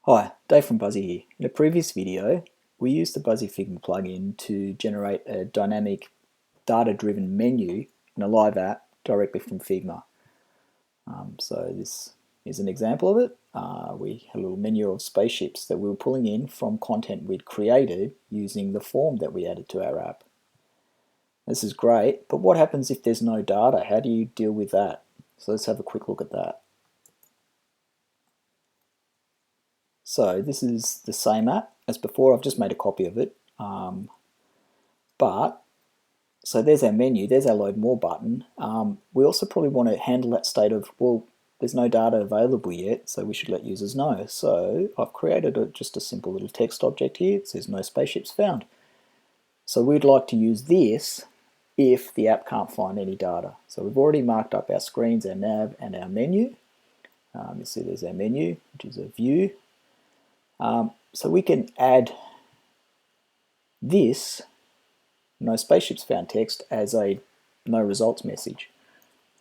Hi, Dave from Buzzy here. In a previous video, we used the Buzzy Figma plugin to generate a dynamic data-driven menu in a live app directly from Figma. So this is an example of it. We had a little menu of spaceships that we were pulling in from content we'd created using the form that we added to our app. This is great, but what happens if there's no data? How do you deal with that? So let's have a quick look at that. So this is the same app as before. I've just made a copy of it. So there's our menu, there's our load more button. We also probably want to handle that state of, well, there's no data available yet, so we should let users know. So I've created just a simple little text object here. It says no spaceships found. So we'd like to use this if the app can't find any data. So we've already marked up our screens, our nav, and our menu. You see there's our menu, which is a view. So we can add this no spaceships found text as a no results message.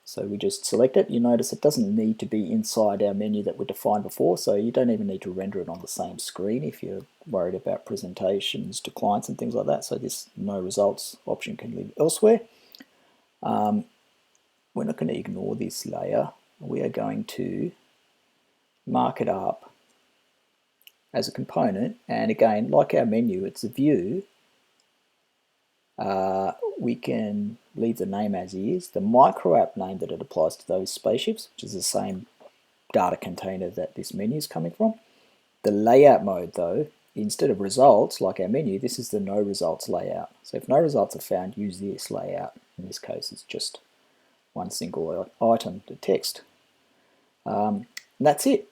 So we just select it. You notice it doesn't need to be inside our menu that we defined before, so you don't even need to render it on the same screen if you're worried about presentations to clients and things like that. So this no results option can live elsewhere. We're not going to ignore this layer. We are going to mark it up as a component, and again, like our menu, it's a view. We can leave the name as is. The micro app name that it applies to those spaceships, which is the same data container that this menu is coming from. The layout mode though, instead of results like our menu, this is the no results layout. So if no results are found, use this layout. In this case, it's just one single item, the text. And that's it.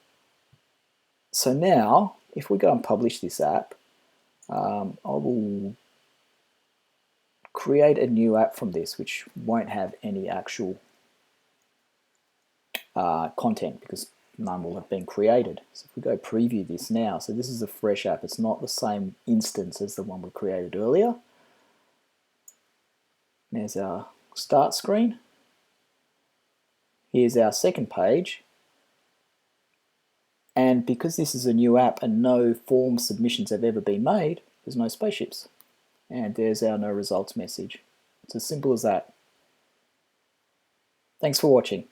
So now, if we go and publish this app, I will create a new app from this which won't have any actual content because none will have been created. So if we go preview this now, so this is a fresh app, it's not the same instance as the one we created earlier. There's our start screen. Here's our second page. And because this is a new app and no form submissions have ever been made, there's no spaceships. And there's our no results message. It's as simple as that. Thanks for watching.